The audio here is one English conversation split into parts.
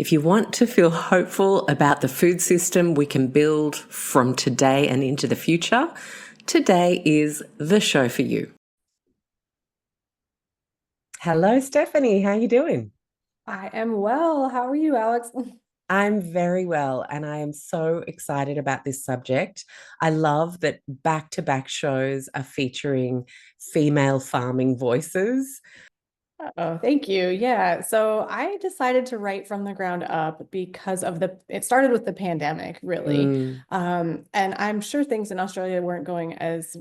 If you want to feel hopeful about the food system we can build from today and into the future, today is the show for you. Hello, Stephanie. How are you doing? I am well. How are you, Alex? I'm very well, and I am so excited about this subject. I love that back-to-back shows are featuring female farming voices. Oh, thank you. Yeah. So I decided to write from the ground up because of it started with the pandemic, really. Mm, And I'm sure things in Australia weren't going as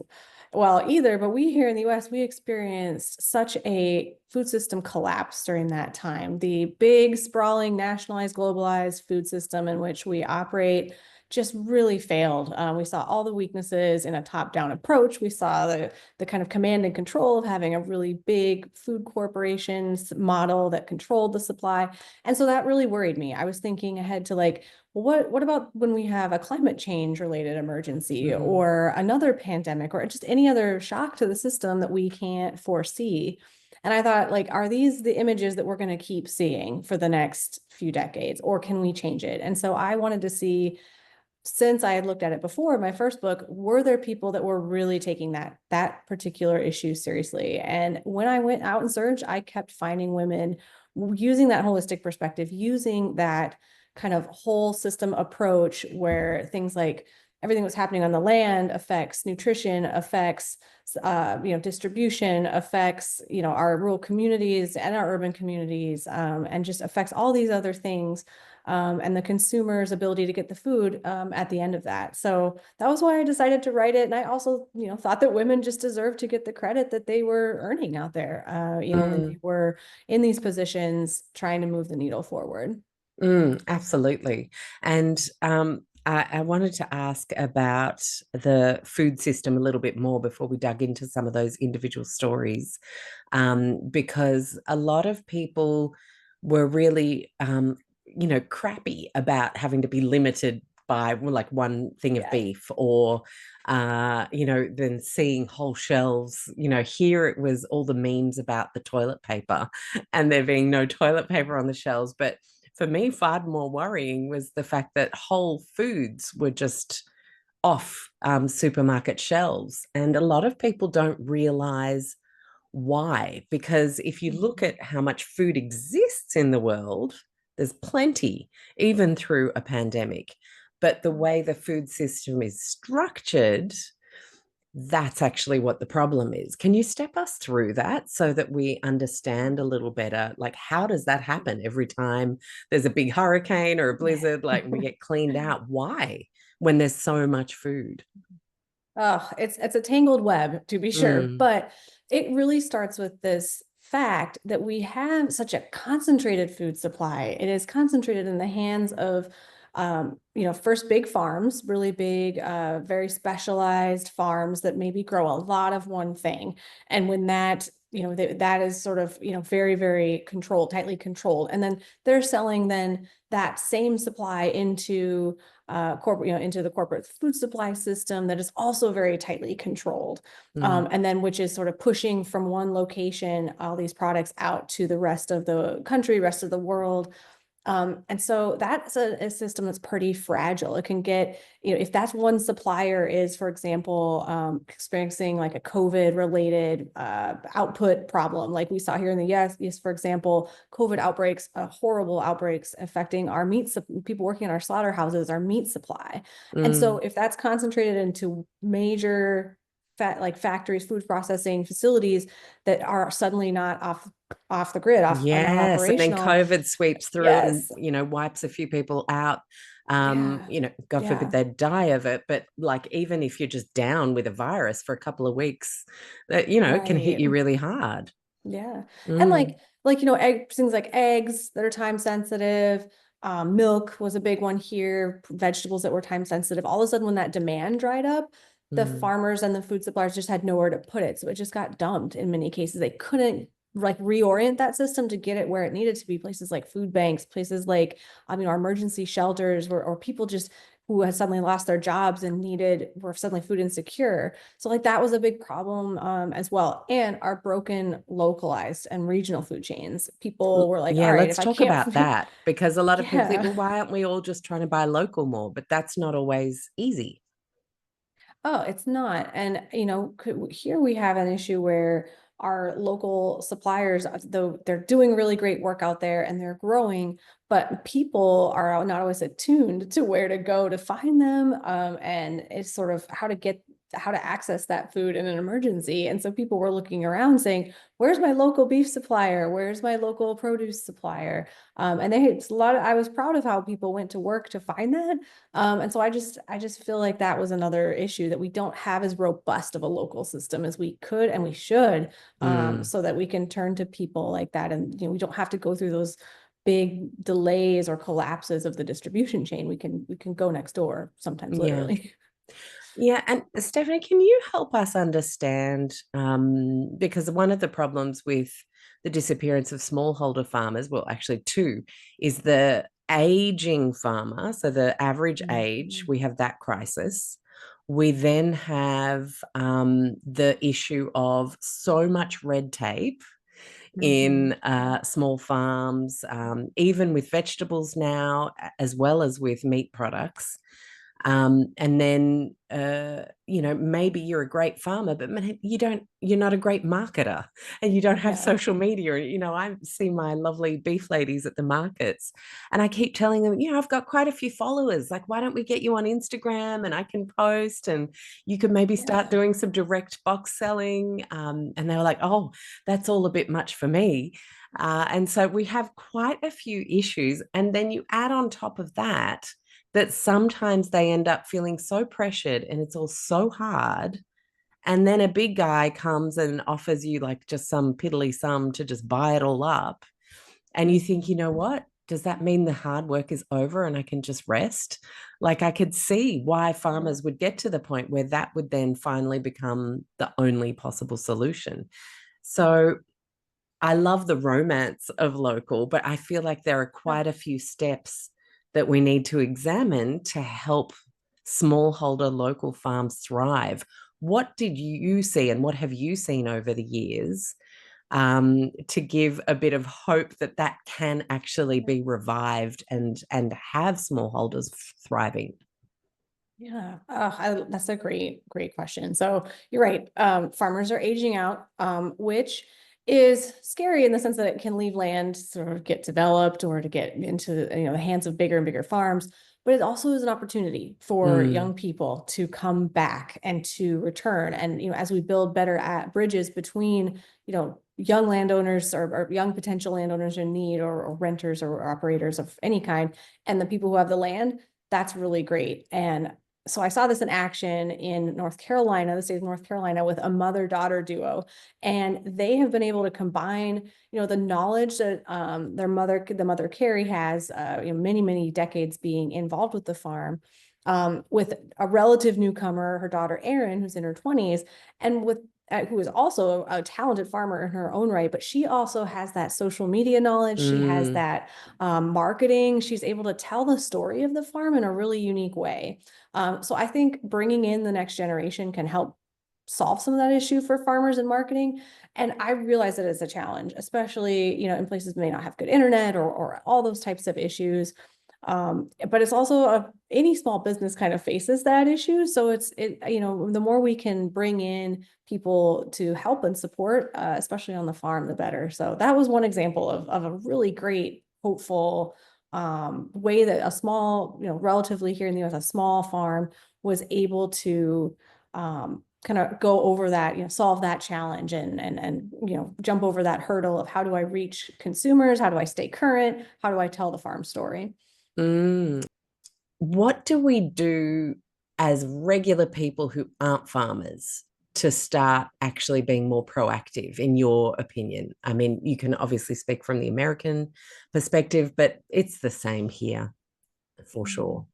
well either, but we here in the US, we experienced such a food system collapse during that time. The big, sprawling, nationalized, globalized food system in which we operate just really failed. We saw all the weaknesses in a top-down approach. We saw the kind of command and control of having a really big food corporations model that controlled the supply. And so that really worried me. I was thinking ahead to like, well, what about when we have a climate change related emergency mm, or another pandemic or just any other shock to the system that we can't foresee? And I thought, like, are these the images that we're going to keep seeing for the next few decades, or can we change it? And so I wanted to see, since I had looked at it before in my first book, were there people that were really taking that particular issue seriously? And when I went out and searched, I kept finding women using that holistic perspective, using that kind of whole system approach where things like everything that's happening on the land affects nutrition, affects distribution, affects our rural communities and our urban communities, and just affects all these other things, and the consumer's ability to get the food at the end of that. So that was why I decided to write it. And I also, thought that women just deserved to get the credit that they were earning out there, when they mm. were in these positions trying to move the needle forward. Absolutely. And I wanted to ask about the food system a little bit more before we dug into some of those individual stories, because a lot of people were really, crappy about having to be limited by well, like one thing of Yes. beef or, then seeing whole shelves. Here it was all the memes about the toilet paper and there being no toilet paper on the shelves. But for me, far more worrying was the fact that whole foods were just off supermarket shelves. And a lot of people don't realize why. Because if you look Mhm. at how much food exists in the world, there's plenty, even through a pandemic. But the way the food system is structured, that's actually what the problem is. Can you step us through that so that we understand a little better? Like, how does that happen every time there's a big hurricane or a Yeah. blizzard? Like, we get cleaned out. Why? When there's so much food. Oh, it's a tangled web, to be sure, Mm, but it really starts with this fact that we have such a concentrated food supply. It is concentrated in the hands of, first big farms, really big, very specialized farms that maybe grow a lot of one thing. And when that is sort of, very, very controlled, tightly controlled. And then they're selling then that same supply into into the corporate food supply system that is also very tightly controlled. mm, And then which is sort of pushing from one location all these products out to the rest of the country, rest of the world. And so that's a system that's pretty fragile. It can get, if that's one supplier is, for example, experiencing like a COVID related output problem, like we saw here in the US, for example, COVID outbreaks, horrible outbreaks affecting our people working in our slaughterhouses, our meat supply. And so mm. if that's concentrated into major like factories, food processing facilities that are suddenly not off the grid, off are not Yes. And then operational. COVID sweeps through and, Yes. wipes a few people out. Yeah. God forbid Yeah. they die of it. But like, even if you're just down with a virus for a couple of weeks, that, can hit Right. you really hard. Yeah. And Mm, things like eggs that are time sensitive. Milk was a big one here, vegetables that were time sensitive. All of a sudden, when that demand dried up, the mm. farmers and the food suppliers just had nowhere to put it. So it just got dumped in many cases. They couldn't like reorient that system to get it where it needed to be. Places like food banks, places like, our emergency shelters or people just who had suddenly lost their jobs and were suddenly food insecure. So like that was a big problem as well. And our broken localized and regional food chains. People were like, all Yeah, right, let's if I talk can't, about that because a lot of people think, yeah. well, why aren't we all just trying to buy local more? But that's not always easy. Oh, it's not. And, here we have an issue where our local suppliers, though they're doing really great work out there and they're growing, but people are not always attuned to where to go to find them. And it's sort of how to access that food in an emergency. And so people were looking around saying, where's my local beef supplier? Where's my local produce supplier? And it's a lot I was proud of how people went to work to find that. And so I just feel like that was another issue that we don't have as robust of a local system as we could and we should, Mm, so that we can turn to people like that, and we don't have to go through those big delays or collapses of the distribution chain. We can go next door sometimes, yeah. literally. Yeah, and Stephanie, can you help us understand? Because one of the problems with the disappearance of smallholder farmers, well, actually two, is the aging farmer. So the average age, Mhm. we have that crisis. We then have the issue of so much red tape in Mhm. small farms, even with vegetables now, as well as with meat products. And then, maybe you're a great farmer, but you're not a great marketer and you don't have Yeah. social media. I see my lovely beef ladies at the markets and I keep telling them, I've got quite a few followers. Like, why don't we get you on Instagram and I can post and you could maybe start Yeah. doing some direct box selling. And they were like, oh, that's all a bit much for me. And so we have quite a few issues. And then you add on top of that sometimes they end up feeling so pressured and it's all so hard. And then a big guy comes and offers you like just some piddly sum to just buy it all up. And you think, you know Mhm. what? Does that mean the hard work is over and I can just rest? Like I could see why farmers would get to the point where that would then finally become the only possible solution. So I love the romance of local, but I feel like there are quite a few steps that we need to examine to help smallholder local farms thrive. What did you see and what have you seen over the years to give a bit of hope that that can actually be revived and have smallholders thriving? Yeah, that's a great question. So you're right. Farmers are aging out, which is scary in the sense that it can leave land to sort of get developed or to get into the hands of bigger and bigger farms. But it also is an opportunity for Mm, young people to come back and to return. And as we build better at bridges between young landowners or young potential landowners in need or renters or operators of any kind, and the people who have the land, that's really great. And so I saw this in action in North Carolina, the state of North Carolina, with a mother-daughter duo, and they have been able to combine, the knowledge that the mother Carrie has, many decades being involved with the farm, with a relative newcomer, her daughter Erin, who's in her 20s, and with who is also a talented farmer in her own right, but she also has that social media knowledge. She has mm, that marketing. She's able to tell the story of the farm in a really unique way. So I think bringing in the next generation can help solve some of that issue for farmers and marketing. And I realize that it's a challenge, especially, in places that may not have good internet or all those types of issues. But it's also any small business kind of faces that issue. So the more we can bring in people to help and support, especially on the farm, the better. So that was one example of a really great, hopeful way that a small, relatively here in the US, a small farm was able to kind of go over that, solve that challenge and jump over that hurdle of how do I reach consumers? How do I stay current? How do I tell the farm story? mm. What do we do as regular people who aren't farmers to start actually being more proactive, in your opinion? I mean, you can obviously speak from the American perspective, but it's the same here for Mhm. sure.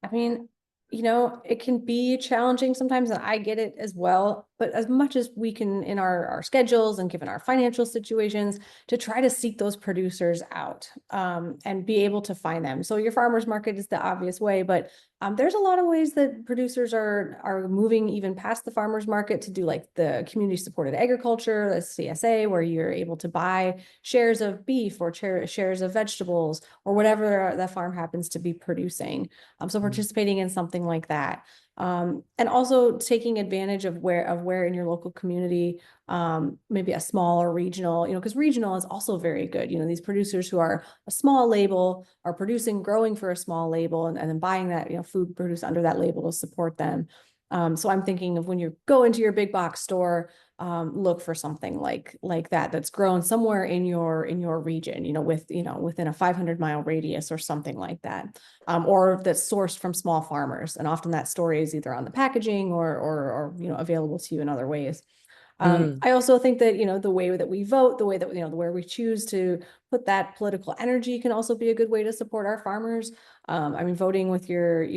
I mean, It can be challenging sometimes, and I get it as well. But as much as we can in our schedules and given our financial situations, to try to seek those producers out and be able to find them. So your farmers market is the obvious way, but there's a lot of ways that producers are moving even past the farmers market to do like the community supported agriculture, the CSA, where you're able to buy shares of beef or shares of vegetables or whatever the farm happens to be producing. So Mm. participating in something like that. And also taking advantage of where in your local community, maybe a small or regional, because regional is also very good. These producers who are a small label are producing, growing for a small label, and then buying that, food produced under that label to support them. So I'm thinking of when you go into your big box store, look for something like that that's grown somewhere in your region, within a 500-mile radius or something like that, or that's sourced from small farmers. And often that story is either on the packaging or available to you in other ways. Mm. I also think that, the way that we vote, the way that, where we choose to put that political energy can also be a good way to support our farmers. I mean, voting with your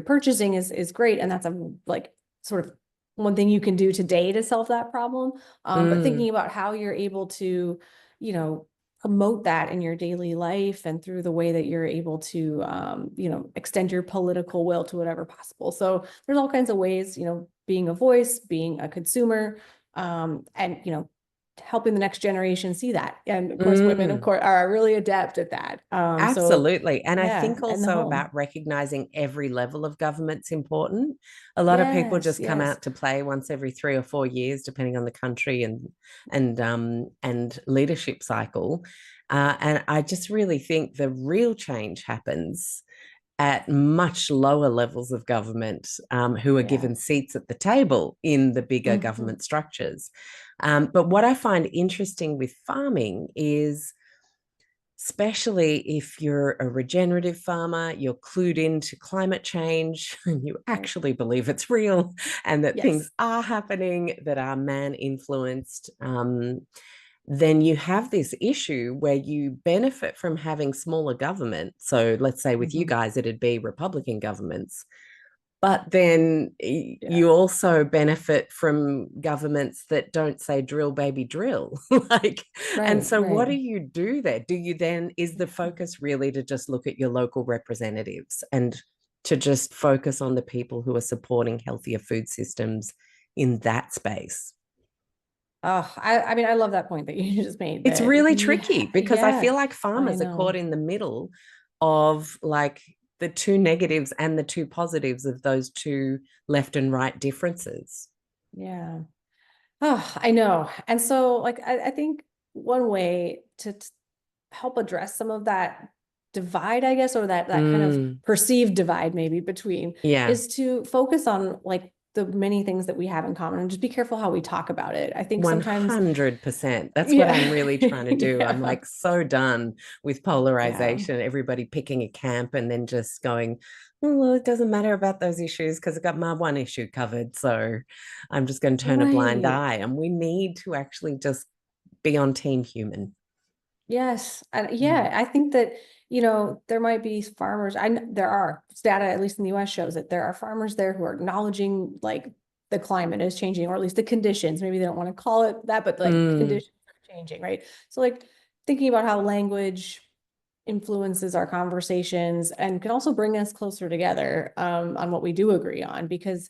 purchasing is great. And that's like sort of one thing you can do today to solve that problem. But Mm. thinking about how you're able to, promote that in your daily life and through the way that you're able to, extend your political will to whatever possible. So there's all kinds of ways, being a voice, being a consumer, and helping the next generation see that. And of course, women, of Mm. course, are really adept at that. So Absolutely. And I yeah, think and the also home. about recognizing every level of government's important. A lot of people Yes, just come yes. out to play once every 3 or 4 years, depending on the country and leadership cycle. And I just really think the real change happens at much lower levels of government, who are Yeah. given seats at the table in the bigger Mhm. government structures. But what I find interesting with farming is, especially if you're a regenerative farmer, you're clued into climate change, and you Right. actually believe it's real and that things Yes. are happening that are man influenced, then you have this issue where you benefit from having smaller government. So let's say with you Mhm. guys, it'd be Republican governments, but then Yeah. you also benefit from governments that don't say drill baby drill. Like, and Right, so what right. do you do there? Do you then, is the focus really to just look at your local representatives and to just focus on the people who are supporting healthier food systems in that space? Oh, I mean, I love that point that you just made It's that really tricky because I yeah, feel like I farmers are caught know. in the middle of like the two negatives and the two positives of those two left and right differences. Yeah. Oh, I know. And so like I think one way to help address some of that divide, I guess, or that kind of Mm, perceived divide maybe between, yeah, is to focus on like the many things that we have in common and just be careful how we talk about it. I think sometimes 100%. That's what I'm yeah. really trying to do. I'm Yeah. like so done with Yeah. polarization, everybody picking a camp and then just going, "Oh, well, it doesn't matter about those issues because I got my one issue covered. So I'm just going to turn a blind Right. eye." And we need to actually just be on team human. Yes. And Mm. yeah, I think that, there might be farmers. There are data, at least in the US, shows that there are farmers there who are acknowledging like the climate is changing, or at least the conditions. Maybe they don't want to call it that, but like the Mm, conditions are changing, right? So like thinking about how language influences our conversations and can also bring us closer together on what we do agree on, because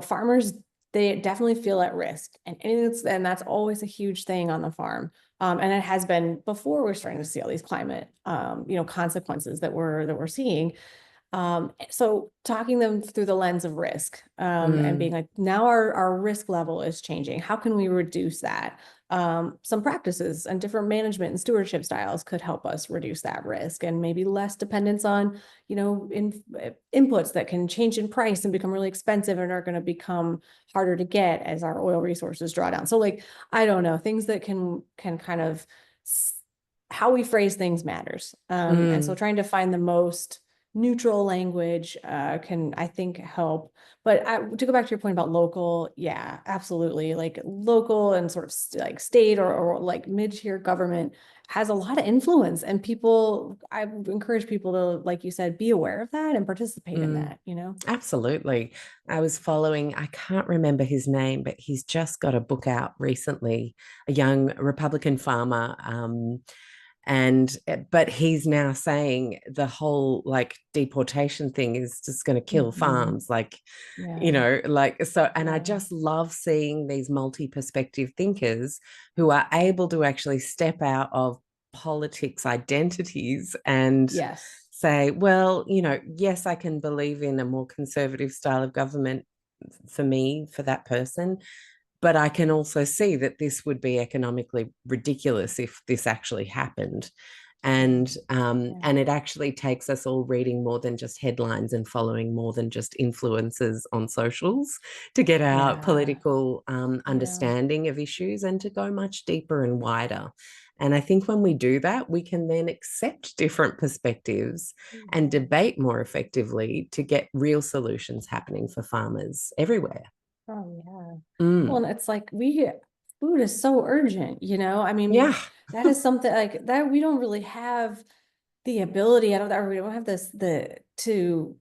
farmers, they definitely feel at risk, and that's always a huge thing on the farm, and it has been before we're starting to see all these climate consequences that we're seeing. So talking them through the lens of risk, and mm, being like, now our risk level is changing. How can we reduce that? Some practices and different management and stewardship styles could help us reduce that risk and maybe less dependence on, inputs that can change in price and become really expensive and are going to become harder to get as our oil resources draw down. So like, I don't know, things that can kind of how we phrase things matters. And so mm, trying to find the most neutral language can, I think, help. But to go back to your point about local, yeah, absolutely. Like local and sort of like state or like mid-tier government has a lot of influence, and people, I encourage people to, like you said, be aware of that and participate in Mm. that, you know? Absolutely. I was following, I can't remember his name, but he's just got a book out recently, a young Republican farmer. But he's now saying the whole like deportation thing is just going to kill Mhm. farms. Like, Yeah. like, so, and I Yeah. just love seeing these multi-perspective thinkers who are able to actually step out of politics identities and Yes. say, well, yes, I can believe in a more conservative style of government for me, for that person, but I can also see that this would be economically ridiculous if this actually happened. Right. And Yeah. it actually takes us all reading more than just headlines and following more than just influencers on socials to get our Yeah. political Yeah. understanding of issues and to go much deeper and wider. And I think when we do that, we can then accept different perspectives and Yeah. debate more effectively to get real solutions happening for farmers everywhere. Oh, yeah. Well, Mm. and it's like food is so urgent, you know? I mean, Yeah. that is something like that we don't really have the ability, I don't, or we don't have to,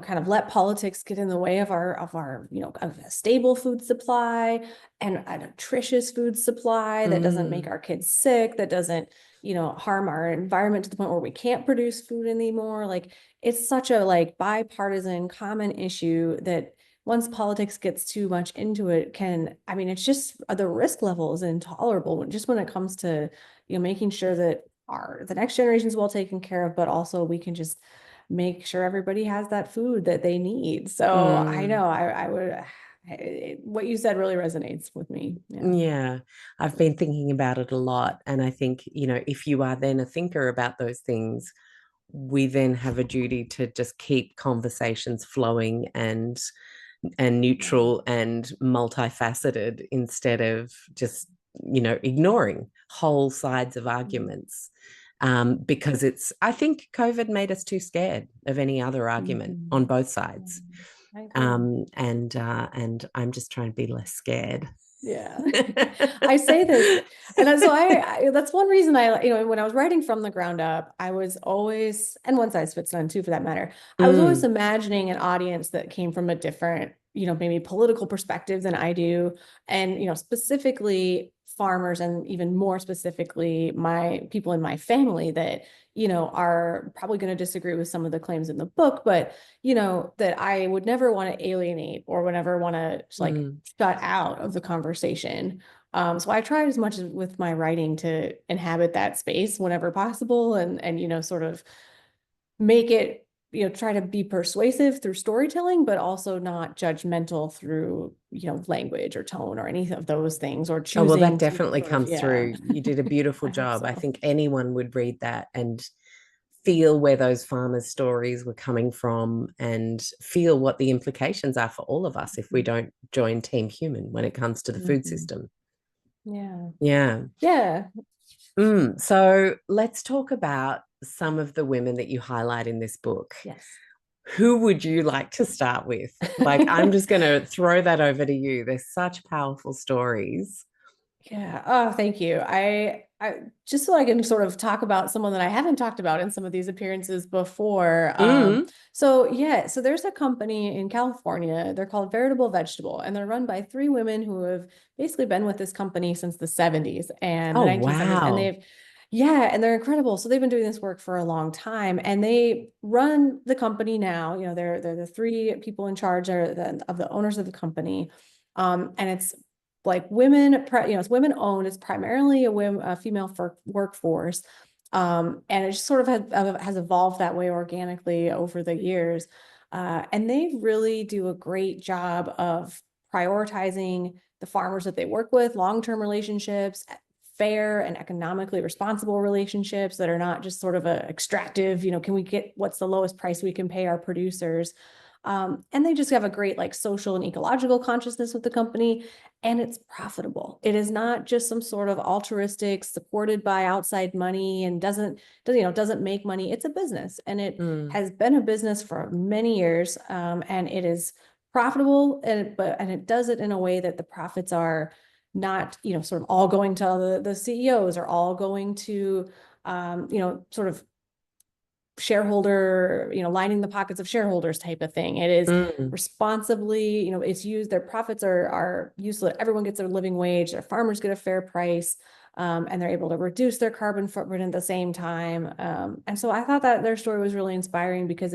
kind of let politics get in the way of our, of a stable food supply and a nutritious food supply that doesn't make Mm. our kids sick, that doesn't, harm our environment to the point where we can't produce food anymore. Like, it's such a like bipartisan common issue that once politics gets too much into it, I mean, it's just the risk level is intolerable just when it comes to, making sure that the next generation is well taken care of, but also we can just make sure everybody has that food that they need. So I Mm. know I would, what you said really resonates with me. Yeah. Yeah, I've been thinking about it a lot. And I think, if you are then a thinker about those things, we then have a duty to just keep conversations flowing and Yeah. neutral and multifaceted instead of just, ignoring whole sides of Mhm. arguments. Because I think COVID made us too scared of any other argument Mhm. on both sides. Mhm. I agree. And I'm just trying to be less scared. Yeah. I say this, and that's one reason when I was writing from the ground up, I was always, and one size fits none too, for that matter, I was always Mm, imagining an audience that came from a different, maybe political perspective than I do. And, specifically farmers, and even more specifically, my people in my family that, are probably going to disagree with some of the claims in the book, but that I would never want to alienate or would never want to like mm. shut out of the conversation. So I tried as much as with my writing to inhabit that space whenever possible, and sort of make it, try to be persuasive through storytelling, but also not judgmental through, language or tone or any of those things, or Oh, well, that choosing to definitely sort of, comes yeah. through. You did a beautiful I hope job. I so. think anyone would read that and feel where those farmers' stories were coming from and feel what the implications are for all of us if we don't join Team Human when it comes to the food Mhm. system. Yeah. Yeah. Yeah. So let's talk about some of the women that you highlight in this book. Yes. Who would you like to start with? Like, I'm just going to throw that over to you. There's such powerful stories. Yeah. Oh, thank you. I just so I can sort of talk about someone that I haven't talked about in some of these appearances before. Mm. So yeah, so there's a company in California. They're called Veritable Vegetable, and they're run by three women who have basically been with this company since the 70s and the Oh, 1970s. And wow. and they're incredible. So they've been doing this work for a long time, and they run the company now. They're the three people in charge of the owners of the company. And it's like it's women owned. It's primarily a female workforce. And it just sort of has evolved that way organically over the years. And they really do a great job of prioritizing the farmers that they work with, long-term relationships, fair and economically responsible relationships that are not just sort of a extractive, can we get what's the lowest price we can pay our producers? And they just have a great like social and ecological consciousness with the company, and it's profitable. It is not just some sort of altruistic, supported by outside money, and doesn't make money. It's a business, and it Mm. has been a business for many years, and it is profitable, and it does it in a way that the profits are not, sort of all going to the CEOs or all going to, sort of shareholder, lining the pockets of shareholders type of thing. It is Mm. responsibly, it's used, their profits are useless. Everyone gets their living wage, their farmers get a fair price, and they're able to reduce their carbon footprint at the same time. And so I thought that their story was really inspiring because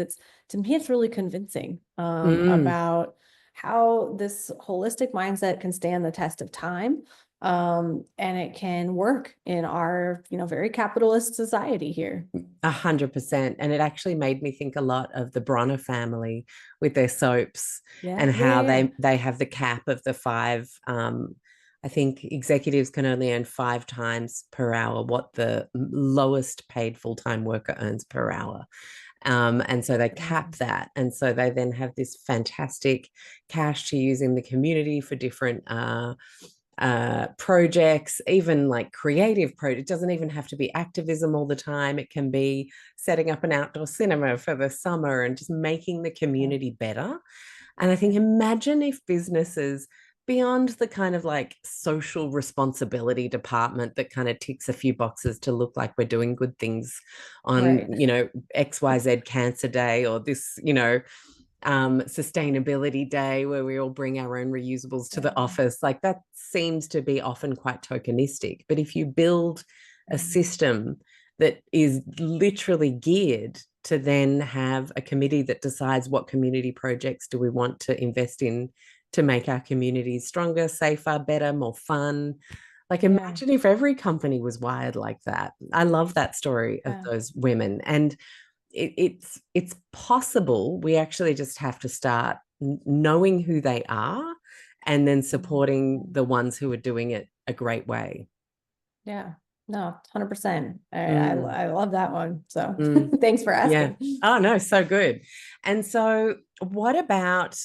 to me, it's really convincing Mm. about how this holistic mindset can stand the test of time. And it can work in our, very capitalist society here. 100%. And it actually made me think a lot of the Bronner family with their soaps Yeah, and yeah, how yeah, yeah. they have the cap of the five. I think executives can only earn 5 times per hour what the lowest paid full-time worker earns per hour. And so they cap that. And so they then have this fantastic cash to use in the community for different projects, even like creative projects. It doesn't even have to be activism all the time. It can be setting up an outdoor cinema for the summer and just making the Yeah, community better. And I think yeah, imagine if businesses beyond the kind of like social responsibility department that kind of ticks a few boxes to look like we're doing good things on, right. XYZ Cancer Day or this, sustainability day where we all bring our own reusables to the Yeah. office. Like that seems to be often quite tokenistic. But if you build a system that is literally geared to then have a committee that decides what community projects do we want to invest in to make our communities stronger, safer, better, more fun. Like Yeah. imagine if every company was wired like that. I love that story of Yeah. those women. And it's possible. We actually just have to start knowing who they are and then supporting Mhm. the ones who are doing it a great way. Yeah. No, 100%. Mm, I love that one. So mm, thanks for yeah. asking. Oh no, so good. And so what about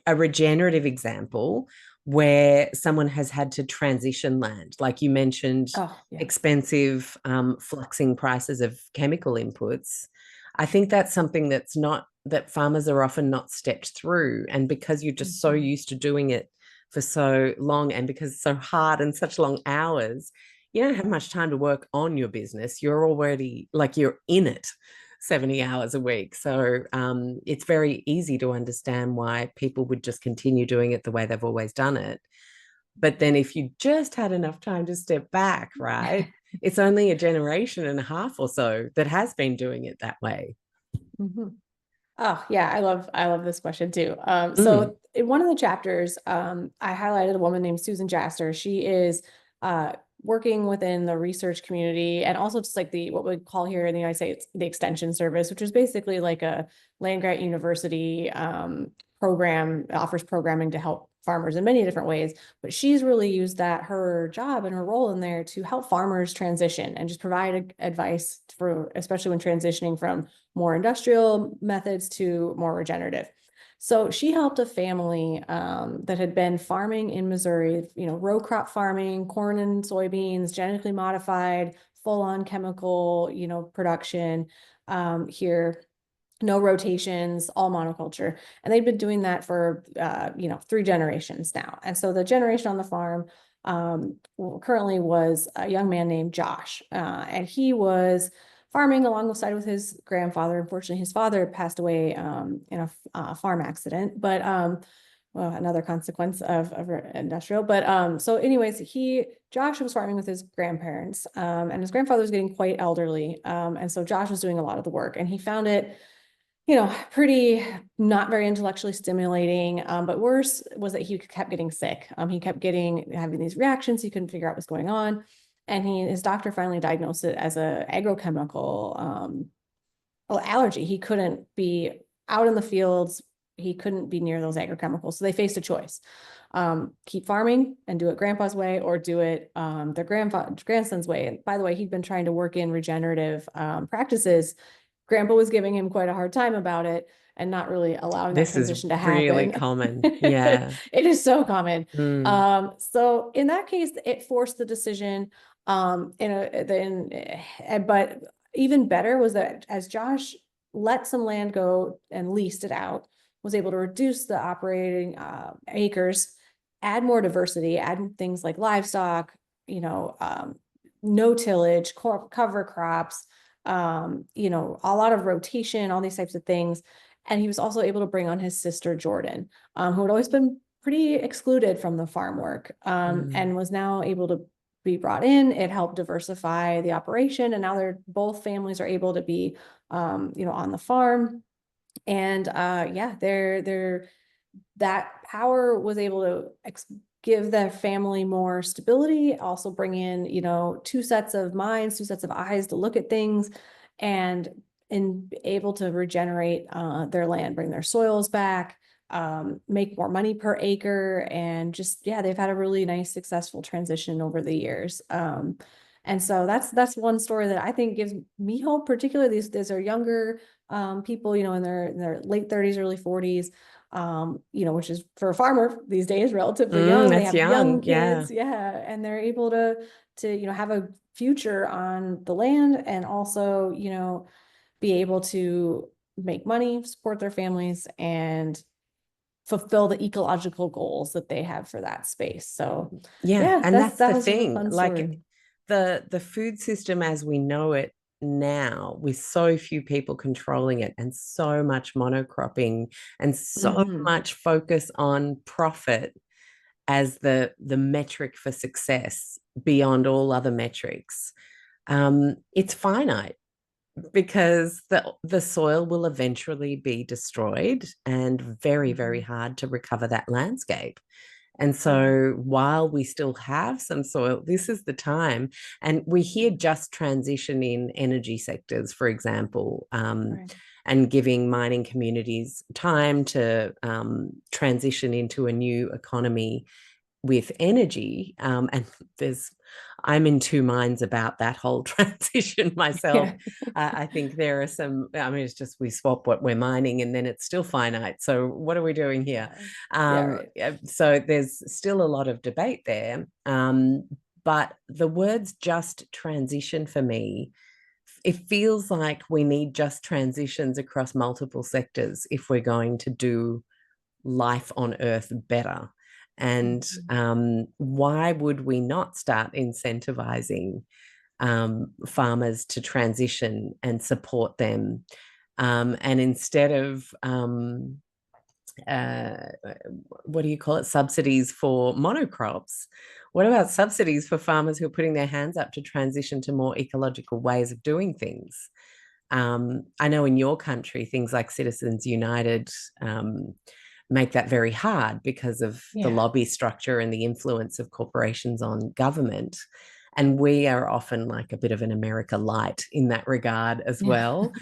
a regenerative example where someone has had to transition land, like you mentioned, Oh, yeah. expensive fluxing prices of chemical inputs. I think that's something that farmers are often not stepped through. And because you're just so Mhm. used to doing it for so long and because it's so hard and such long hours, you don't have much time to work on your business. You're already like you're in it 70 hours a week. So it's very easy to understand why people would just continue doing it the way they've always done it. But then if you just had enough time to step back, right? It's only a generation and a half or so that has been doing it that way. Mhm. Oh, yeah, I love this question too. Mm. So in one of the chapters, I highlighted a woman named Susan Jaster. She is uh working within the research community and also just like what we call here in the United States the extension service, which is basically like a land grant university program, offers programming to help farmers in many different ways. But she's really used her job and her role in there to help farmers transition and just provide advice for, especially when transitioning from more industrial methods to more regenerative. So she helped a family that had been farming in Missouri, row crop farming, corn and soybeans, genetically modified, full on chemical, production here. No rotations, all monoculture. And they've been doing that for, 3 generations now. And so the generation on the farm currently was a young man named Josh. And he was farming alongside with his grandfather. Unfortunately, his father passed away in a farm accident, but well, another consequence of industrial. But so anyways, Josh was farming with his grandparents, and his grandfather was getting quite elderly. And so Josh was doing a lot of the work, and he found it pretty not very intellectually stimulating. But worse was that he kept getting sick. He kept having these reactions. He couldn't figure out what's going on. And his doctor finally diagnosed it as a agrochemical allergy. He couldn't be out in the fields. He couldn't be near those agrochemicals. So they faced a choice. Keep farming and do it grandpa's way or do it their grandson's way. And by the way, he'd been trying to work in regenerative practices. Grandpa was giving him quite a hard time about it and not really allowing that This is transition to really happen. common. Yeah. It is so common. Mm. So in that case, it forced the decision. But even better was that as Josh let some land go and leased it out, was able to reduce the operating acres, add more diversity, add things like livestock, no tillage, cover crops, a lot of rotation, all these types of things. And he was also able to bring on his sister, Jordan, who had always been pretty excluded from the farm work, Mm. and was now able to be brought in. It helped diversify the operation. And now both families are able to be, on the farm. And yeah, that power was able to give the family more stability, also bring in, two sets of minds, two sets of eyes to look at things, and able to regenerate their land, bring their soils back, make more money per acre, and just, yeah, they've had a really nice, successful transition over the years. And so that's one story that I think gives me hope. Particularly these are younger people, in their late 30s, early 40s, which is for a farmer these days relatively young. They That's have young young. Yeah. kids, yeah, and they're able to have a future on the land, and also be able to make money, support their families, and fulfill the ecological goals that they have for that space. So Yeah. yeah, And that's that the was a thing. fun Like story. the food system as we know it now, with so few people controlling it and so much monocropping and so Mm-hmm. much focus on profit as the metric for success beyond all other metrics, it's finite because the soil will eventually be destroyed and very, very Mm-hmm. hard to recover that landscape. And Yeah. so while we still have some soil, this is the time. And we hear just transition in energy sectors, for example, Right. and giving mining communities time to transition into a new economy with energy. And there's, I'm in two minds about that whole transition myself. Yeah. I think there are some, I mean, it's just we swap what we're mining and then it's still finite. So what are we doing here? Yeah. Yeah. Right. So there's still a lot of debate there. But the words just transition for me, it feels like we need just transitions across multiple sectors if we're going to do life on Earth better. And Mm-hmm. why would we not start incentivizing farmers to transition and support them? And instead of uh, what do you call it, subsidies for monocrops, what about subsidies for farmers who are putting their hands up to transition to more ecological ways of doing things? I know in your country, things like Citizens United make that very hard because of the Yeah. lobby structure and the influence of corporations on government. And we are often like a bit of an America light in that regard as Yeah. well.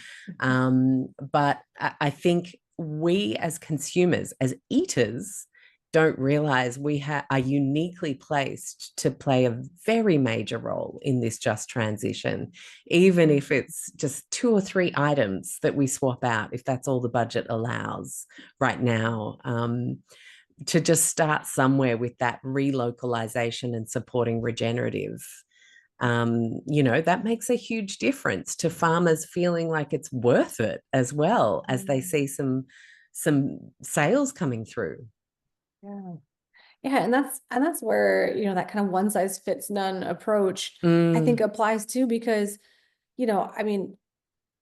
But I think we as consumers, as eaters, don't realize we are uniquely placed to play a very major role in this just transition, even if it's just two or three items that we swap out, if that's all the budget allows right now, to just start somewhere with that relocalization and supporting regenerative. That makes a huge difference to farmers feeling like it's worth it as well as they Mm-hmm. see some sales coming through. Yeah. Yeah, and that's where, that kind of one size fits none approach, I think, Mm, applies too, because, I mean,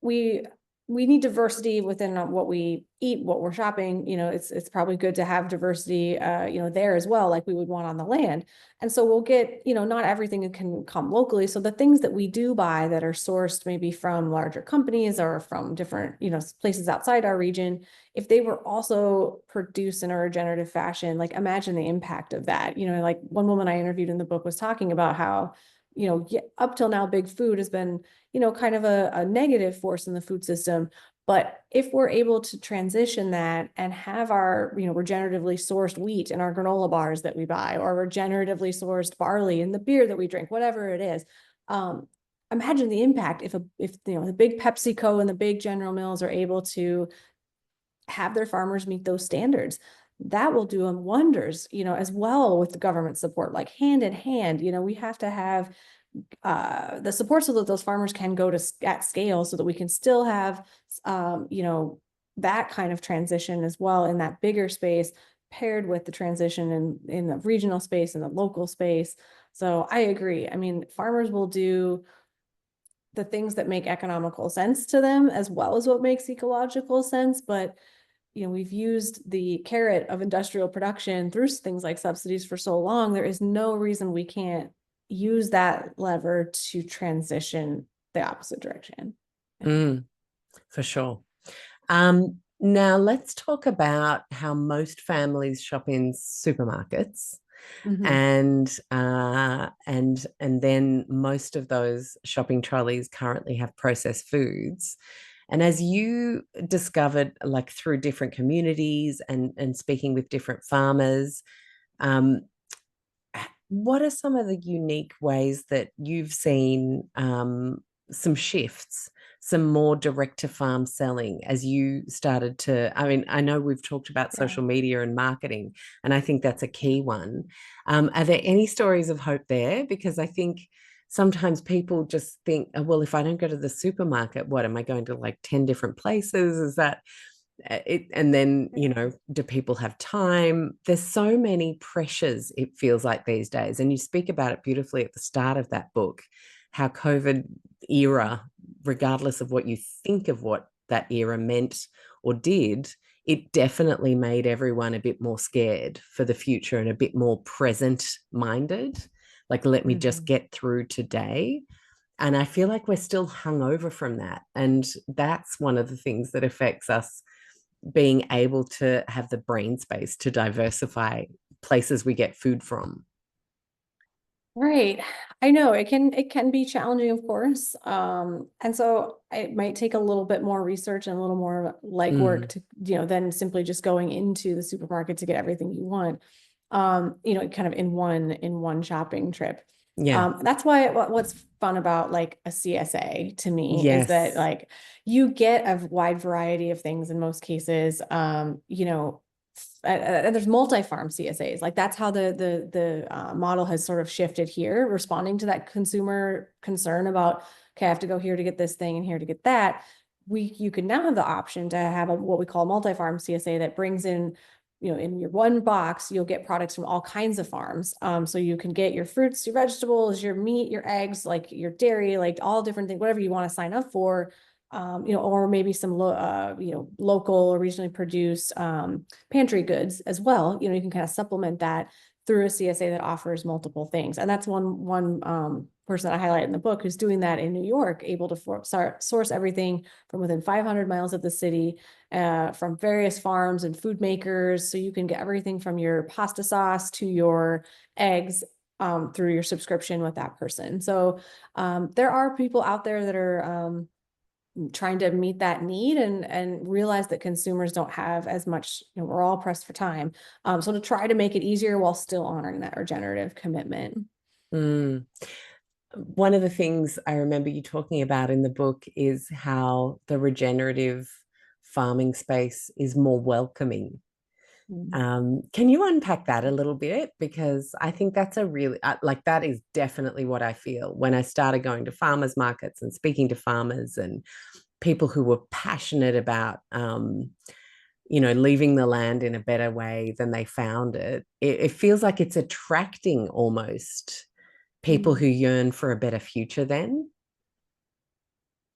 we we need diversity within what we eat, what we're shopping. It's probably good to have diversity, there as well, like we would want on the land. And so we'll get, not everything can come locally. So the things that we do buy that are sourced maybe from larger companies or from different, places outside our region, if they were also produced in a regenerative fashion, like imagine the impact of that. Like one woman I interviewed in the book was talking about how, up till now, big food has been, kind of a negative force in the food system. But if we're able to transition that and have our, regeneratively sourced wheat in our granola bars that we buy, or regeneratively sourced barley in the beer that we drink, whatever it is, imagine the impact if the big PepsiCo and the big General Mills are able to have their farmers meet those standards. That will do them wonders, as well with the government support, like hand in hand. We have to have the support so that those farmers can go to at scale, so that we can still have, that kind of transition as well in that bigger space, paired with the transition in the regional space and the local space. So I agree. I mean, farmers will do the things that make economical sense to them as well as what makes ecological sense. But we've used the carrot of industrial production through things like subsidies for so long. There is no reason we can't use that lever to transition the opposite direction. For sure. Now let's talk about how most families shop in supermarkets, Mm-hmm. and then most of those shopping trolleys currently have processed foods. And as you discovered, like through different communities and speaking with different farmers, um, what are some of the unique ways that you've seen some shifts, some more direct to farm selling as you started to? I mean, I know we've talked about Yeah. social media and marketing, and I think that's a key one. Are there any stories of hope there? Because I think sometimes people just think, oh, well, if I don't go to the supermarket, what am I going to like 10 different places? Is that it? And then, do people have time? There's so many pressures, it feels like these days. And you speak about it beautifully at the start of that book, how COVID era, regardless of what you think of what that era meant or did, it definitely made everyone a bit more scared for the future and a bit more present minded. Like, let me just Mm-hmm. get through today. And I feel like we're still hung over from that. And that's one of the things that affects us being able to have the brain space to diversify places we get food from. Right. I know it can be challenging, of course. And so it might take a little bit more research and a little more legwork Mm, to, than simply just going into the supermarket to get everything you want. Kind of in one shopping trip. yeah. That's why what's fun about like a CSA to me is that Yes. like you get a wide variety of things in most cases. And there's multi-farm CSAs. Like that's how the model has sort of shifted here, responding to that consumer concern about, okay, I have to go here to get this thing and here to get that. You can now have the option to have what we call a multi-farm CSA that brings in, in your one box, you'll get products from all kinds of farms. So you can get your fruits, your vegetables, your meat, your eggs, like your dairy, like all different things, whatever you want to sign up for. Or maybe some local or regionally produced pantry goods as well. You can kind of supplement that through a CSA that offers multiple things. And that's one person that I highlight in the book who's doing that in New York, able to source everything from within 500 miles of the city, from various farms and food makers. So you can get everything from your pasta sauce to your eggs through your subscription with that person. So there are people out there that are trying to meet that need and realize that consumers don't have as much, we're all pressed for time. So to try to make it easier while still honoring that regenerative commitment. Mm. One of the things I remember you talking about in the book is how the regenerative farming space is more welcoming. Mm. Can you unpack that a little bit? Because I think that's a really, like, that is definitely what I feel when I started going to farmers markets and speaking to farmers and people who were passionate about, leaving the land in a better way than they found it. It feels like it's attracting almost people Mm. who yearn for a better future then.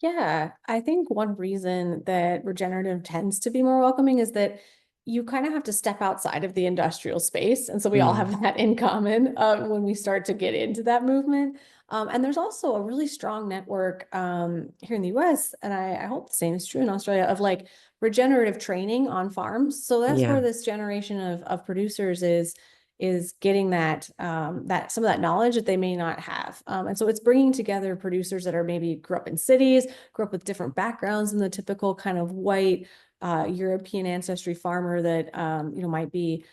Yeah, I think one reason that regenerative tends to be more welcoming is that you kind of have to step outside of the industrial space. And so we all Mm, have that in common when we start to get into that movement. And there's also a really strong network here in the US, and I hope the same is true in Australia, of like regenerative training on farms. So that's where yeah. this generation of producers is getting that some of that knowledge that they may not have. And so it's bringing together producers that are maybe grew up in cities, grew up with different backgrounds than the typical kind of white European ancestry farmer that might be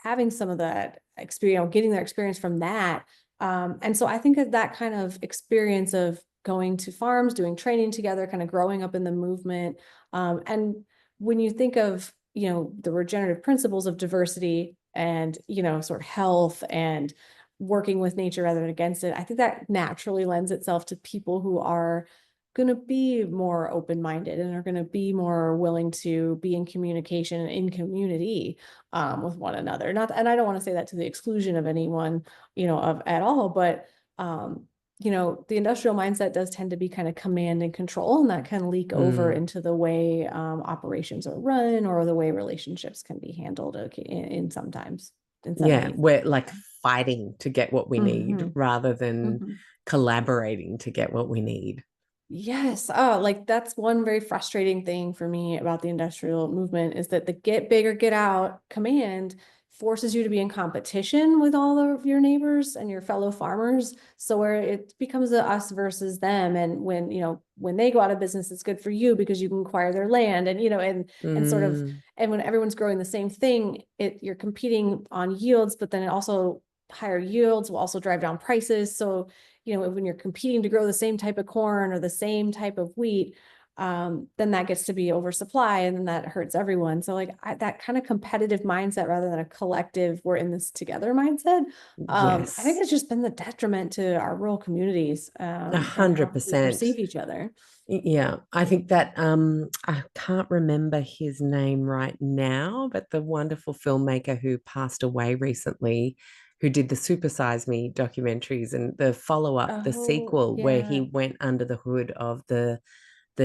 having some of that experience, getting their experience from that. And so I think that kind of experience of going to farms, doing training together, kind of growing up in the movement. And when you think of, the regenerative principles of diversity and, sort of health and working with nature rather than against it, I think that naturally lends itself to people who are going to be more open-minded and are going to be more willing to be in communication and in community with one another. Not, and I don't want to say that to the exclusion of anyone, of at all, but the industrial mindset does tend to be kind of command and control, and that can leak over Mm. into the way operations are run or the way relationships can be handled in sometimes in some Yeah, ways. we're like fighting to get what we need Mm-hmm. rather than Mm-hmm. collaborating to get what we need. Yes. Oh, like that's one very frustrating thing for me about the industrial movement is that the get big or get out command forces you to be in competition with all of your neighbors and your fellow farmers. So where it becomes a us versus them. And when they go out of business, it's good for you because you can acquire their land and sort of, Mm. and when everyone's growing the same thing, you're competing on yields, but then it also higher yields will also drive down prices. So when you're competing to grow the same type of corn or the same type of wheat, then that gets to be oversupply and then that hurts everyone. So like that kind of competitive mindset rather than a collective, we're in this together mindset. I think Yes, it's just been the detriment to our rural communities a and hundred how we percent. perceive each other. Yeah, I think that I can't remember his name right now, but the wonderful filmmaker who passed away recently, who did the Super Size Me documentaries and the follow-up, the Oh, sequel, where he yeah. went under the hood of the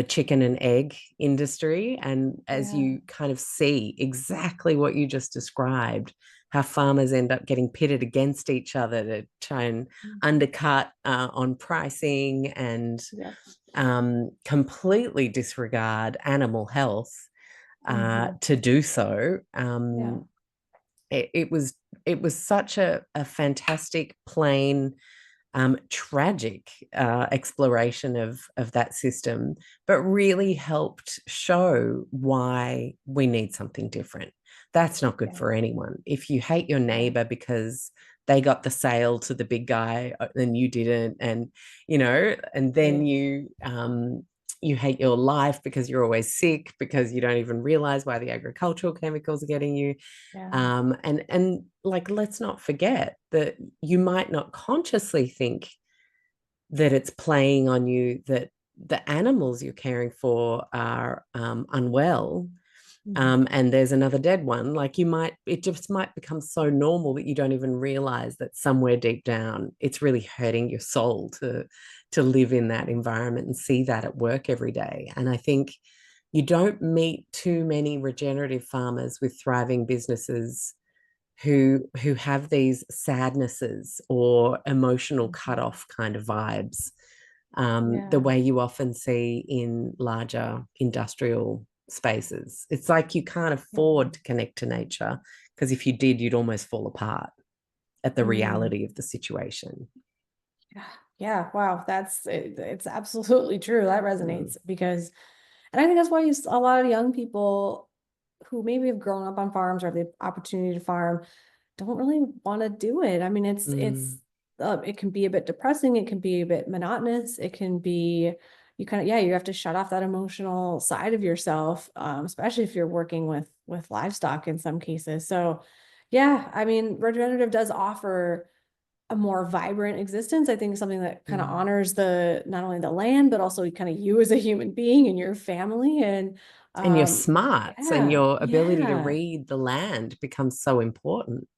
chicken and egg industry. And as Yeah. you kind of see exactly what you just described, how farmers end up getting pitted against each other to try and undercut on pricing and Yep. completely disregard animal health Hmm. to do so. Yeah. It was such a fantastic, plain, tragic exploration of that system, but really helped show why we need something different. That's not good Yeah. for anyone. If you hate your Yeah. neighbor because they got the sale to the big guy and you didn't, and and then Right. you hate your life because you're always sick because you don't even realize why the agricultural chemicals are getting you. Yeah. And like, let's not forget that you might not consciously think that it's playing on you, that the animals you're caring for are unwell, Mhm. and there's another dead one. Like, it just might become so normal that you don't even realize that somewhere deep down it's really hurting your soul to live in that environment and see that at work every day. And I think you don't meet too many regenerative farmers with thriving businesses who have these sadnesses or emotional Mhm. cutoff kind of vibes, the Yeah. way you often see in larger industrial spaces. It's like you can't Yeah. afford to connect to nature because if you did, you'd almost fall apart at the Mm. reality of the situation. Yeah. Yeah. Wow. It's absolutely true. That Mm. resonates because, and I think that's why a lot of young people who maybe have grown up on farms or have the opportunity to farm don't really want to do it. I mean, Mm. it can be a bit depressing. It can be a bit monotonous. It can be, yeah, you have to shut off that emotional side of yourself, especially if you're working with livestock in some cases. So, yeah, I mean, regenerative does offer a more vibrant existence. I think something that kind of Mm. honors the not only the land, but also kind of you as a human being and your family. And And your smarts and yeah, your ability to yeah. read the land becomes so important.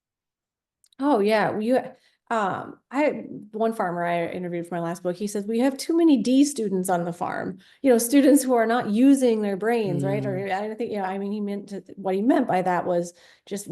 Oh yeah, I one farmer I interviewed for my last book. He says we have too many D students on the farm. Students who are not using their brains, right? Or Mm. I think, I mean, what he meant by that was just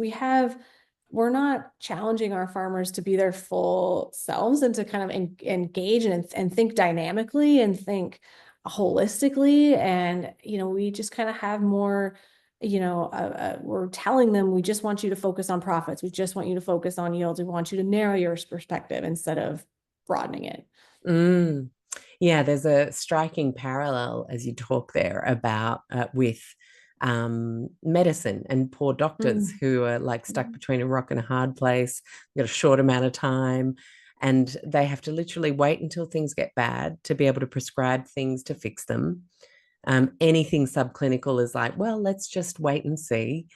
we're not challenging our farmers to be their full selves and to kind of engage and think dynamically and think holistically. And we just kind of have more we're telling them we just want you to focus on profits. We just want you to focus on yields. We want you to narrow your perspective instead of broadening it. Mm. Yeah, there's a striking parallel as you talk there about with medicine and poor doctors Mm. who are like stuck between a rock and a hard place, got a short amount of time, and they have to literally wait until things get bad to be able to prescribe things to fix them. Anything subclinical is like, well, let's just wait and see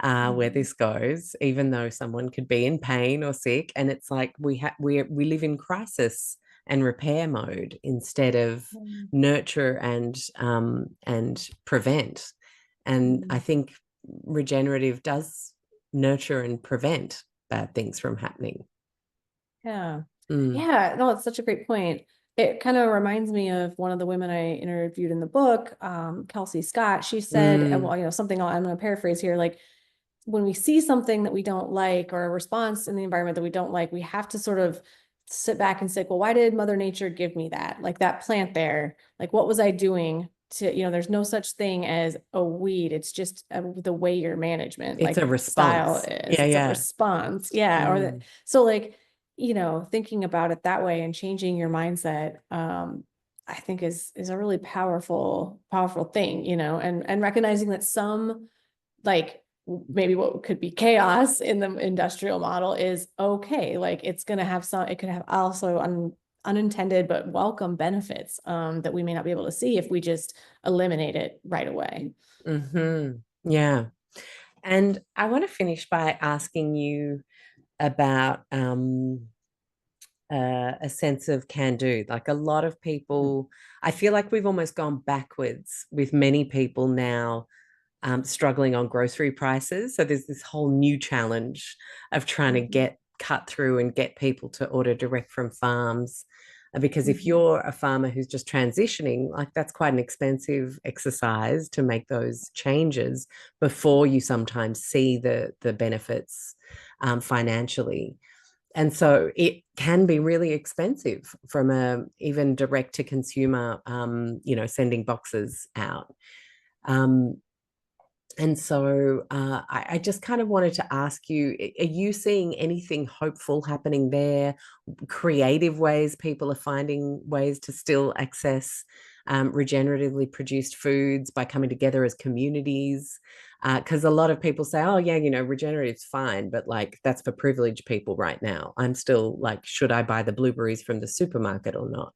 where Mhm. this goes, even though someone could be in pain or sick. And it's like we live in crisis and repair mode instead of nurture and prevent. And I Mhm. think regenerative does nurture and prevent bad things from happening. Yeah. Mm, Yeah, no, it's such a great point. It kind of reminds me of one of the women I interviewed in the book, Kelsey Scott. She said, mm. well, something I'm going to paraphrase here, like when we see something that we don't like or a response in the environment that we don't like, we have to sort of sit back and say, well, why did Mother Nature give me that? Like that plant there, like what was I doing to, there's no such thing as a weed. It's just the way your management It's a like style response. is. Yeah, It's a yeah. response. Yeah. Or that, Mm. so like, thinking about it that way and changing your mindset, I think is a really powerful thing, and recognizing that some like maybe what could be chaos in the industrial model is okay. Like it's going to have it could have also unintended but welcome benefits that we may not be able to see if we just eliminate it right away. Yeah. And I want to finish by asking you about a sense of can do. Like a lot of people, I feel like we've almost gone backwards with many people now struggling on grocery prices. So there's this whole new challenge of trying to Mhm. get cut through and get people to order direct from farms. Because if Mhm. you're a farmer who's just transitioning, like that's quite an expensive exercise to make those changes before you sometimes see the benefits financially. And so it can be really expensive from a even direct to consumer, sending boxes out. Um, and so I just kind of wanted to ask you, are you seeing anything hopeful happening there? Creative ways people are finding ways to still access regeneratively produced foods by coming together as communities? Because a lot of people say, oh, yeah, regenerative's fine, but like that's for privileged people right now. I'm still like, should I buy the blueberries from the supermarket or not?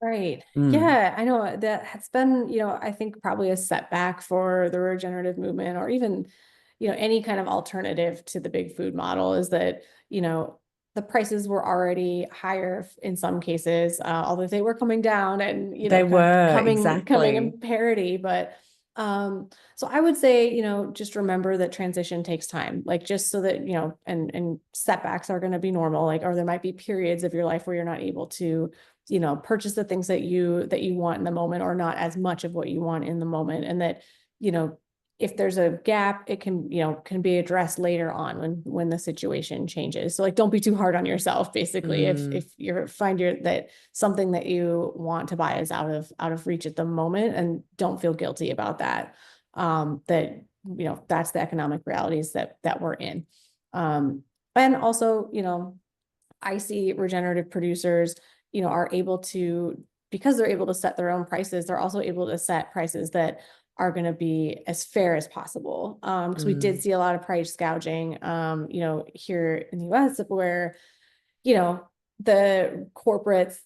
Right. Mm. Yeah, I know that has been, I think probably a setback for the regenerative movement or even, any kind of alternative to the big food model is that, the prices were already higher in some cases, although they were coming down and, They kind of were, coming exactly. in parity. But so I would say, just remember that transition takes time, like just so that, and setbacks are going to be normal, like, or there might be periods of your life where you're not able to purchase the things that you want in the moment or not as much of what you want in the moment. And that, you know, if there's a gap, it can be addressed later on when the situation changes. So like, don't be too hard on yourself, basically. Mm, If you find that something that you want to buy is out of reach at the moment, and don't feel guilty about that. That, that's the economic realities that we're in. And also, I see regenerative producers, are able to, because they're able to set their own prices, they're also able to set prices that are going to be as fair as possible. Because we did mm. see a lot of price gouging, here in the US where, you know, the corporates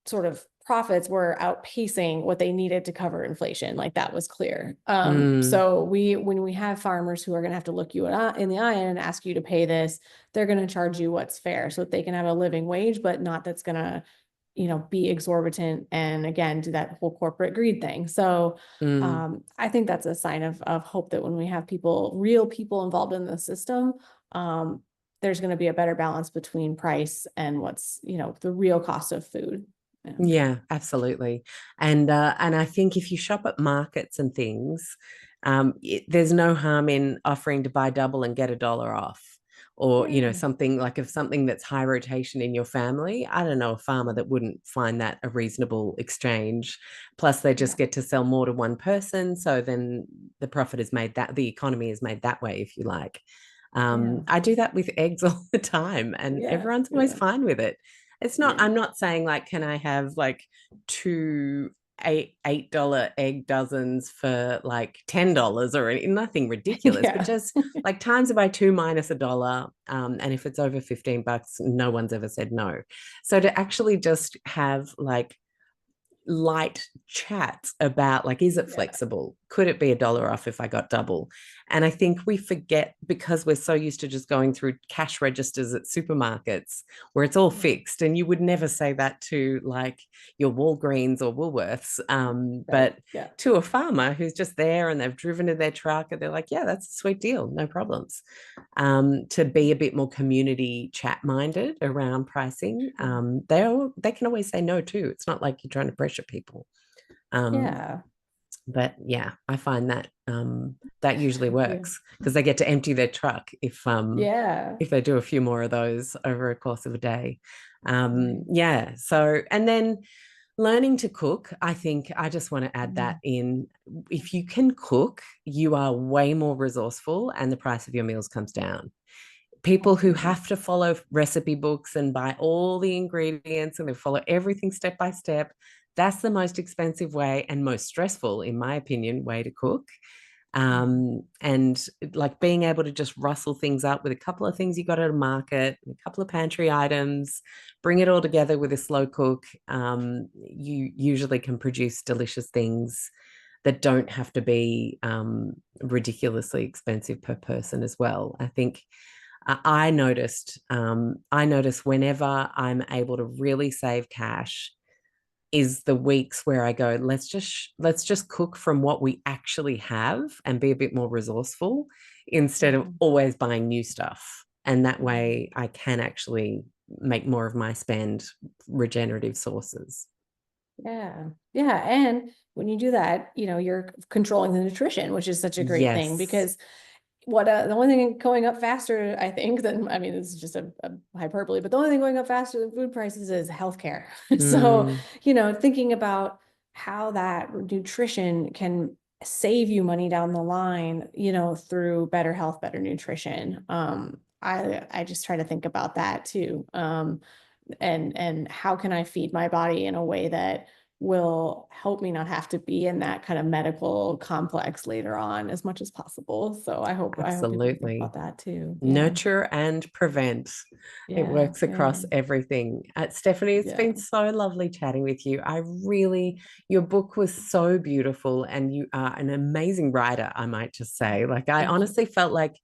sort of profits were outpacing what they needed to cover inflation. Like that was clear. Mm, So when we have farmers who are going to have to look you in the eye and ask you to pay this, they're going to charge you what's fair so that they can have a living wage, but not that's going to, be exorbitant and again, do that whole corporate greed thing. So mm. I think that's a sign of hope that when we have real people involved in the system, um, there's going to be a better balance between price and what's, the real cost of food. Yeah. Yeah, absolutely. And I think if you shop at markets and things, there's no harm in offering to buy double and get $1 off. Or, Yeah. something like if something that's high rotation in your family, I don't know a farmer that wouldn't find that a reasonable exchange. Plus, they just Yeah. get to sell more to one person. So then the profit is made the economy is made that way, if you like. Yeah. I do that with eggs all the time, and Yeah. everyone's always Yeah. fine with it. It's not, Yeah. I'm not saying like, can I have like two $8 egg dozens for like $10 or nothing ridiculous, but Yeah. just like times it by two minus $1. And if it's over $15, no one's ever said no. So to actually just have like light chat about, like, is it Yeah. flexible? Could it be $1 off if I got double? And I think we forget, because we're so used to just going through cash registers at supermarkets where it's all fixed. And you would never say that to, like, your Walgreens or Woolworths. Right. But Yeah. to a farmer who's just there and they've driven to their truck and they're like, yeah, that's a sweet deal, no problems. To be a bit more community chat minded around pricing. They can always say no too. It's not like you're trying to pressure people. Um, Yeah. but yeah, I find that that usually Yeah. works because they get to empty their truck Yeah. if they do a few more of those over a course of a day. Right. Yeah. So, and then learning to cook, I think I just want to add that in. If you can cook, you are way more resourceful and the price of your meals comes down. People who Absolutely. have to follow recipe books and buy all the ingredients and they follow everything step by step, that's the most expensive way and most stressful, in my opinion, way to cook. And like being able to just rustle things up with a couple of things you got at a market, a couple of pantry items, bring it all together with a slow cook. You usually can produce delicious things that don't have to be ridiculously expensive per person as well. I think I notice whenever I'm able to really save cash is the weeks where I go, let's just cook from what we actually have and be a bit more resourceful instead of Yeah. always buying new stuff. And that Yeah. way I can actually make more of my spend regenerative sources. Yeah. Yeah. And when you do that, you're controlling the nutrition, which is such a great thing Yes. because the only thing going up faster, I think, than, I mean, this is just a hyperbole, but the only thing going up faster than food prices is healthcare. So, Mm, thinking about how that nutrition can save you money down the line, through better health, better nutrition. I just try to think about that too. And how can I feed my body in a way that will help me not have to be in that kind of medical complex later on as much as possible. So I hope people think absolutely. about that too. Yeah. Nurture and prevent. It Yeah. works Yeah. across everything. Stephanie, it's Yeah. been so lovely chatting with you. Your book was so beautiful, and you are an amazing writer, I might just say. Like, I Thank you. honestly felt like,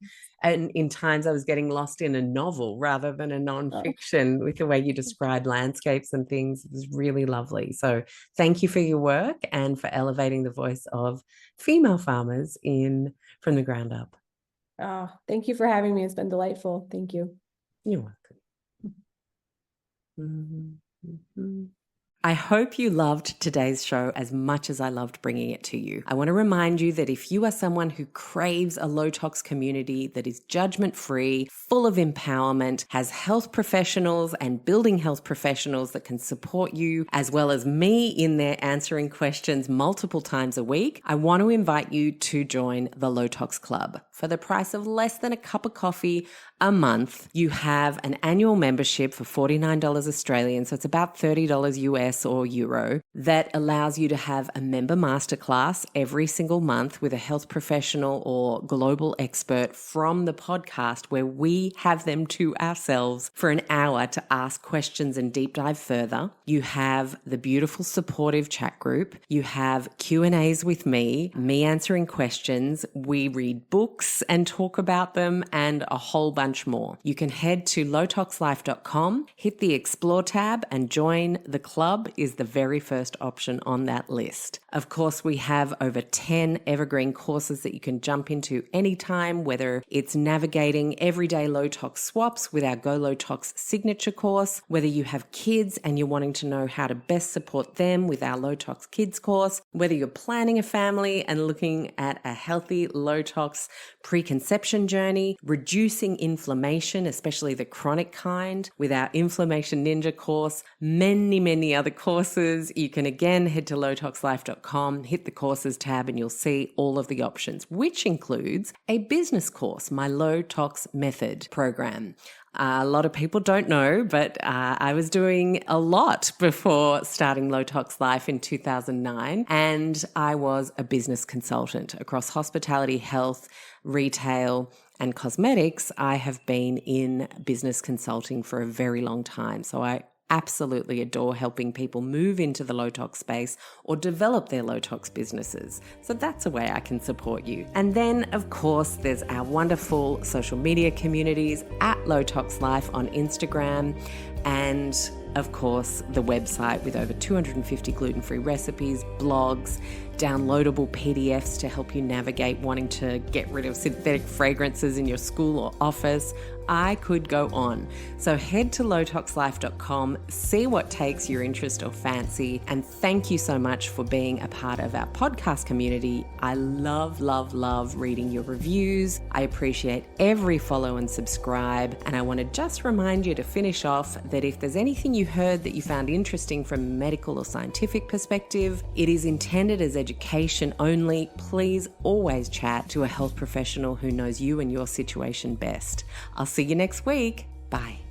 and in times I was getting lost in a novel rather than a Oh, nonfiction with the way you describe landscapes and things. It was really lovely. So, thank you for your work and for elevating the voice of female farmers in from the ground up. thank you for having me. It's been delightful. Thank you. You're welcome. Mhm. I hope you loved today's show as much as I loved bringing it to you. I want to remind you that if you are someone who craves a low tox community that is judgment free, full of empowerment, has health professionals and building health professionals that can support you, as well as me in there answering questions multiple times a week, I want to invite you to join the Low Tox Club. For the price of less than a cup of coffee a month, you have an annual membership for $49 Australian, so it's about $30 US or euro, that allows you to have a member masterclass every single month with a health professional or global expert from the podcast, where we have them to ourselves for an hour to ask questions and deep dive further. You have the beautiful supportive chat group. You have Q&As with me answering questions. We read books and talk about them, and a whole bunch more. You can head to lowtoxlife.com, hit the explore tab, and join the club is the very first option on that list. Of course, we have over 10 evergreen courses that you can jump into anytime, whether it's navigating everyday low tox swaps with our Go Low Tox signature course, whether you have kids and you're wanting to know how to best support them with our Low Tox Kids course, whether you're planning a family and looking at a healthy low tox preconception journey, reducing inflammation, especially the chronic kind, with our Inflammation Ninja course, many other courses. You can again head to lowtoxlife.com, hit the courses tab, and you'll see all of the options, which includes a business course, my Low Tox Method program. A lot of people don't know, but I was doing a lot before starting Low Tox Life in 2009, and I was a business consultant across hospitality, health, retail, and cosmetics. I have been in business consulting for a very long time, so I absolutely adore helping people move into the low tox space or develop their low tox businesses. So that's a way I can support you. And then, of course, there's our wonderful social media communities at Low Tox Life on Instagram, and of course, the website with over 250 gluten-free recipes, blogs, downloadable PDFs to help you navigate wanting to get rid of synthetic fragrances in your school or office. I could go on. So head to lowtoxlife.com, see what takes your interest or fancy, and thank you so much for being a part of our podcast community. I love, love, love reading your reviews. I appreciate every follow and subscribe. And I want to just remind you to finish off that if there's anything you heard that you found interesting from a medical or scientific perspective, it is intended as education only. Please always chat to a health professional who knows you and your situation best. I'll see you next week. Bye.